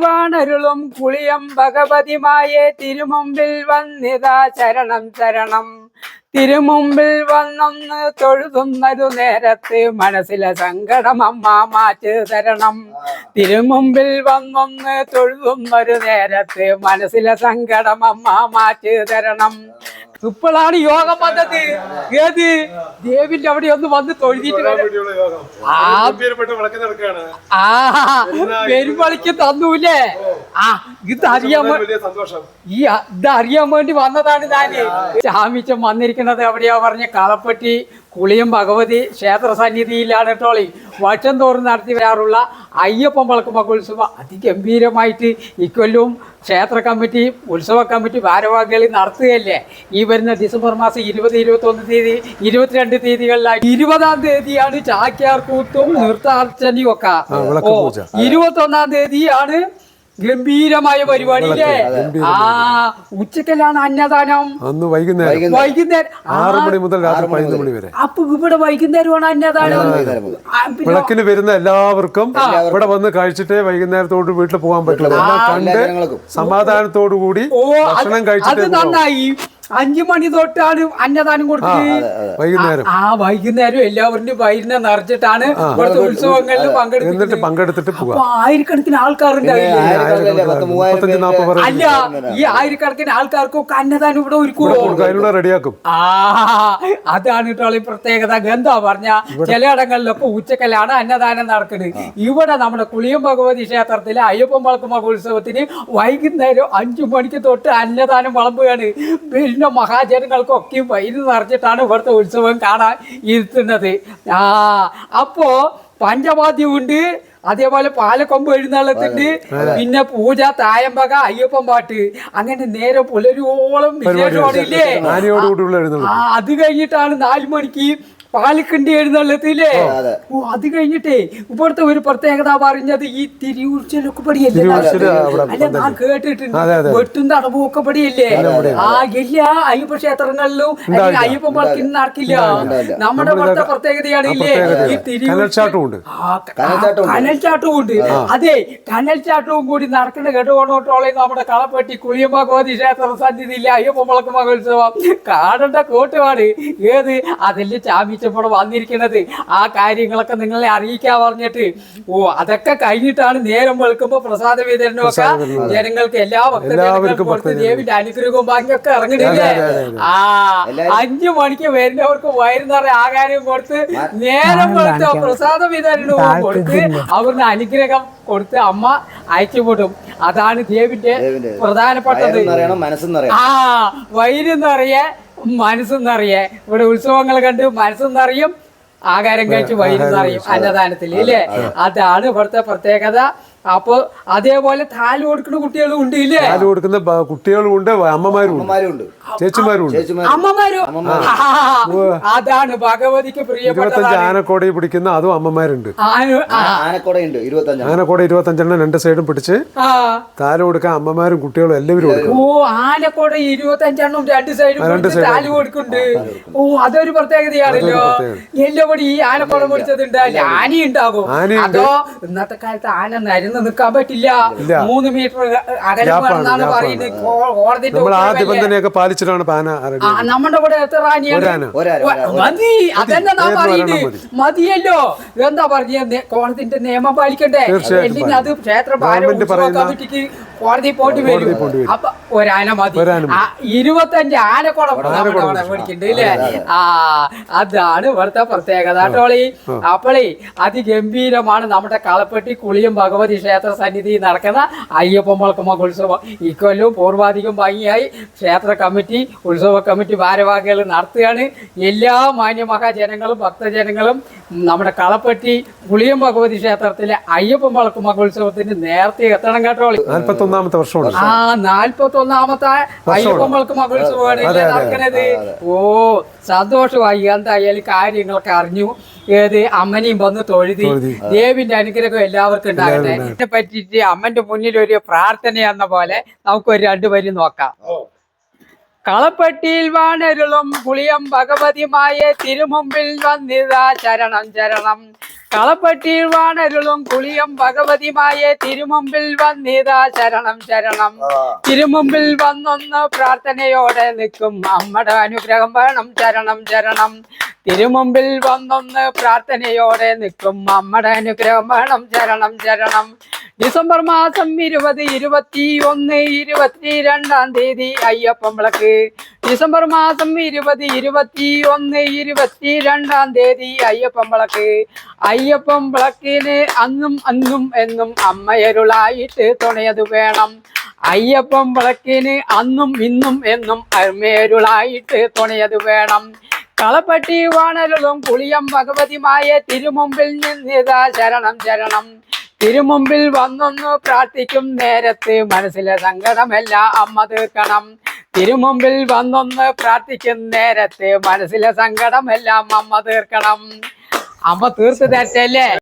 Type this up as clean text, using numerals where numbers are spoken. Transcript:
വാണരുളും കുളിയം ഭഗവതിമായെ തിരുമുമ്പിൽ വന്നിതാ ശരണം ശരണം. തിരുമുമ്പിൽ വന്നൊന്ന് തൊഴുതുന്നൊരു നേരത്ത് മനസ്സിലെ സങ്കടം അമ്മ മാറ്റി തരണം. തിരുമുമ്പിൽ വന്നൊന്ന് തൊഴുതുന്നൊരു നേരത്ത് മനസ്സിലെ സങ്കടം അമ്മ മാറ്റി തരണം. ഇപ്പോഴാണ് യോഗം വന്നത്. ഏത് ദേവിന്റെ അവിടെ ഒന്ന് വന്ന് തൊഴുതിട്ട് പെരുമ്പളിക്ക് തന്നൂല്ലേ. ഇതറിയാൻ വേണ്ടി വന്നതാണ് ഞാന്. ചാമിച്ചം വന്നിരിക്കുന്നത് എവിടെയാ പറഞ്ഞ കളപ്പട്ടി കുളിയം ഭഗവതി ക്ഷേത്ര സന്നിധിയിലാണ് കേട്ടോളി. വർഷം തോറും നടത്തി വരാറുള്ള അയ്യപ്പൻ വിളക്ക് മഹോത്സവം അതിഗംഭീരമായിട്ട് ഇക്കൊല്ലവും ക്ഷേത്ര കമ്മിറ്റി ഉത്സവ കമ്മിറ്റി ഭാരവാഹികൾ നടത്തുകയല്ലേ. ഈ വരുന്ന ഡിസംബർ മാസം 20, 21 തീയതി 22 തീയതികളിലായി 20-ാം തീയതിയാണ് ചാക്യാർ കൂത്തും നൃത്താർച്ചനയും ഒക്കെ. 21-ാം തീയതിയാണ് ഗംഭീരമായ പരിപാടി. ഉച്ചക്കലാണ് അന്നദാനം. അന്ന് വൈകുന്നേരം 6 മണി മുതൽ രാത്രി 11 മണി വരെ. അപ്പൊ ഇവിടെ വൈകുന്നേരമാണ് അന്നദാനം. വിളക്കിന് വരുന്ന എല്ലാവർക്കും ഇവിടെ വന്ന് കഴിച്ചിട്ടേ വൈകുന്നേരത്തോട് വീട്ടിൽ പോകാൻ പറ്റുള്ളൂ. എല്ലാം കണ്ട് സമാധാനത്തോടു കൂടി ഭക്ഷണം കഴിച്ചിട്ട്. നന്നായി. 5 മണി തൊട്ടാണ് അന്നദാനം കൊടുക്കുന്നത്. വൈകുന്നേരം എല്ലാവരുടെയും വൈകുന്നേ നിറച്ചിട്ടാണ് ഇവിടുത്തെ ഉത്സവങ്ങളിൽ പങ്കെടുത്തിട്ട് പോവാ. ആയിരക്കണക്കിന് ആൾക്കാരുണ്ടാവില്ല. അല്ല, ഈ ആയിരക്കണക്കിന് ആൾക്കാർക്കൊക്കെ അന്നദാനം ഇവിടെ ഒരുക്കുമോ? റെഡിയാക്കും. അതാണ് കേട്ടോ ഈ പ്രത്യേകത. എന്താ പറഞ്ഞ ചിലയിടങ്ങളിലൊക്കെ ഉച്ചക്കലാണ് അന്നദാനം നടക്കുന്നത്. ഇവിടെ നമ്മുടെ കുളിയം ഭഗവതി ക്ഷേത്രത്തിലെ അയ്യപ്പൻ വിളക്ക് മഹോത്സവത്തിന് വൈകുന്നേരം 5 മണിക്ക് തൊട്ട് അന്നദാനം വിളമ്പുകയാണ്. പിന്നെ മഹാജനങ്ങൾക്കൊക്കെ വൈദ്യുതി നിറച്ചിട്ടാണ് ഇവിടുത്തെ ഉത്സവം കാണാൻ ഇരുത്തുന്നത്. അപ്പോ പഞ്ചവാദ്യമുണ്ട്, അതേപോലെ പാലക്കൊമ്പ് എഴുന്നള്ളത്തുണ്ട്, പിന്നെ പൂജ, തായമ്പക, അയ്യപ്പൻ പാട്ട്, അങ്ങനെ നേരെ പുലരോളം വിശേഷമാണില്ലേ. അത് കഴിഞ്ഞിട്ടാണ് 4 മണിക്ക് പാലക്കണ്ടി എഴുന്നള്ളത്തില്ലേ. അത് കഴിഞ്ഞിട്ടേ ഇവിടുത്തെ ഒരു പ്രത്യേകത പറഞ്ഞത് ഈ തിരിയൂർച്ചലൊക്കെ പടിയല്ലേ. അല്ല, ഞാൻ കേട്ടിട്ടുണ്ട് വെട്ടും തടവും ഒക്കെ പടിയല്ലേ. എല്ലാ അയ്യപ്പ ക്ഷേത്രങ്ങളിലും അയ്യപ്പൻ പാലക്ക് നടക്കില്ല. നമ്മുടെ ഇവിടുത്തെ പ്രത്യേകതയാണ് ഇല്ലേ ഈ കനൽച്ചാട്ടവും ഉണ്ട്. അതെ, കനൽച്ചാട്ടവും കൂടി നടക്കുന്ന കേട്ടോണോട്ടോളെ നമ്മുടെ കളപ്പട്ടി കുളിയം ഭഗവതി ക്ഷേത്ര സന്നിധിയിലെ അയ്യപ്പൻ വിളക്ക് മഹോത്സവം കാണേണ്ട കോട്ടുമാണ്. ഏത് അതിൽ ചാമി ഇവിടെ വന്നിരിക്കുന്നത്. ആ കാര്യങ്ങളൊക്കെ നിങ്ങളെ അറിയിക്കാൻ പറഞ്ഞിട്ട് അതൊക്കെ കഴിഞ്ഞിട്ടാണ് നേരം വെളുക്കുമ്പോ പ്രസാദ വിതരണമൊക്കെ ജനങ്ങൾക്ക് എല്ലാ ഭക്തജനങ്ങൾക്കും കൊടുത്ത് ദേവിന്റെ അനുഗ്രഹവും ബാക്കിയൊക്കെ ഇറങ്ങണില്ലേ. 5 മണിക്ക് വരുന്നവർക്ക് വൈകുന്നേരം ആകാരവും കൊടുത്ത് നേരം വെളുത്ത പ്രസാദ വിതരണവും കൊടുത്ത് അവരുടെ അനുഗ്രഹം കൊടുത്ത് അമ്മ അയച്ചുവിടും. അതാണ് ദേവിന്റെ പ്രധാനപ്പെട്ടത്. വൈരുന്നറിയെ മനസ്സെന്നറിയേ. ഇവിടെ ഉത്സവങ്ങൾ കണ്ട് മനസ്സെന്നറിയും, ആഹാരം കഴിച്ച് വൈരുന്നറിയും അന്നദാനത്തിൽ ഇല്ലേ. അതാണ് ഇവിടുത്തെ പ്രത്യേകത. അപ്പൊ അതേപോലെ താല് കൊടുക്കുന്ന കുട്ടികളും ഉണ്ട് ഇല്ലേ. താല് കൊടുക്കുന്ന കുട്ടികളും ഉണ്ട്, അമ്മമാരും ഉണ്ട്, ചേച്ചിമാരും ഉണ്ട്. അമ്മമാരും. അതാണ് ഭഗവതിക്ക് പ്രിയപ്പെട്ട ആനക്കോട പിടിക്കുന്ന അതും അമ്മമാരുണ്ട്. ആനക്കോട 25 2 സൈഡും പിടിച്ച് താല് കൊടുക്കാൻ അമ്മമാരും കുട്ടികളും എല്ലാവരും. ആനക്കോട 25 2 സൈഡും താല് കൊടുക്കുന്നുണ്ട്. അതൊരു പ്രത്യേകതയാണല്ലോ. എല്ലാവരും ഈ ആനക്കോട പിടിച്ചതുണ്ട്. ആന ഉണ്ടാകും. അതോ ഇന്നത്തെ കാലത്ത് ആന നിൽക്കാൻ പറ്റില്ല. 3 മീറ്റർ അകലെന്നാണ് പറയുന്നത്. നമ്മുടെ ഇവിടെ എത്ര മതി? അതെന്നെ നാം പറയുന്നത് മതിയല്ലോ. എന്താ പറഞ്ഞ കോടതിന്റെ നിയമം പാലിക്കണ്ടേ. അല്ലെങ്കിൽ അത് ക്ഷേത്ര കമ്മിറ്റിക്ക് കോടതി പോയിട്ട് വരും. അപ്പൊ ഒരാന മതി. 25 ആനക്കോട മേടിക്കണ്ട് ഇല്ലേ. അതാണ് ഇവിടുത്തെ പ്രത്യേകത കേട്ടോളി. അപ്പോളേ അതിഗംഭീരമാണ് നമ്മുടെ കളപ്പട്ടി കുളിയം ഭഗവതി ക്ഷേത്ര സന്നിധി നടക്കുന്ന അയ്യപ്പൻ വിളക്ക് മഹോത്സവം. ഇക്കൊല്ലവും പൂർവാധികം ഭംഗിയായി ക്ഷേത്ര കമ്മിറ്റി ഉത്സവ കമ്മിറ്റി ഭാരവാഹികൾ നടത്തുകയാണ്. എല്ലാ മാന്യമഹാജനങ്ങളും ഭക്തജനങ്ങളും നമ്മുടെ കളപ്പട്ടി കുളിയം ഭഗവതി ക്ഷേത്രത്തിലെ അയ്യപ്പൻ വിളക്ക് മഹോത്സവത്തിന് നേരത്തെ എത്തണം കേട്ടോളി. 41-ാമത്തെ വർഷമാണ്. 41-ാമത്തെ അയ്യപ്പൻ വിളക്ക് മഹോത്സവമാണ് നടക്കുന്നത്. സന്തോഷമായി. എന്തായാലും കാര്യങ്ങളൊക്കെ അറിഞ്ഞു. അമ്മനെയും വന്ന് തൊഴുതി. ദേവിന്റെ അനുഗ്രഹം എല്ലാവർക്കും ഉണ്ടാകട്ടെ. ഇതിനെ പറ്റിയിട്ട് അമ്മന്റെ മുന്നിൽ ഒരു പ്രാർത്ഥന എന്ന പോലെ നമുക്കൊരു 2 വരി നോക്കാം. കളപ്പട്ടിയിൽ വാണരുളും കുളിയം ഭഗവതിമായ തിരുമുമ്പിൽ വന്നിതാ ശരണം ശരണം. കളപ്പട്ടിയിൽ വാണരുളും കുളിയം ഭഗവതിമായ തിരുമുമ്പിൽ വന്നിതാ ശരണം ശരണം. തിരുമുമ്പിൽ വന്നൊന്ന് പ്രാർത്ഥനയോടെ നിൽക്കും അമ്മയുടെ അനുഗ്രഹം വേണം ശരണം ശരണം. തിരുമുമ്പിൽ വന്നൊന്ന് പ്രാർത്ഥനയോടെ നിൽക്കും അമ്മയുടെ അനുഗ്രഹം വേണം ശരണം ശരണം. ഡിസംബർ മാസം 20, 21, 22 തീയതി അയ്യപ്പൻ വിളക്ക്. ഡിസംബർ മാസം 20, 21, 22 തീയതി അയ്യപ്പൻ വിളക്ക്. അയ്യപ്പൻ വിളക്കിന് അന്നും അന്നും എന്നും അമ്മയരുളായിട്ട് തുണയത് വേണം. അയ്യപ്പൻ വിളക്കിന് അന്നും ഇന്നും എന്നും അമ്മയരുളായിട്ട് തുണയത് വേണം. കളപ്പട്ടി വാണരുളും കുളിയം ഭഗവതിമായ തിരുമുമ്പിൽ നിന്നിതാ ശരണം ശരണം. തിരുമുമ്പിൽ വന്നൊന്നു പ്രാർത്ഥിക്കും നേരത്ത് മനസ്സിലെ സങ്കടമെല്ലാം അമ്മ തീർക്കണം. തിരുമുമ്പിൽ വന്നൊന്ന് പ്രാർത്ഥിക്കും നേരത്ത് മനസ്സിലെ സങ്കടമെല്ലാം അമ്മ തീർക്കണം. അമ്മ തീർത്ത് തരട്ടല്ലേ.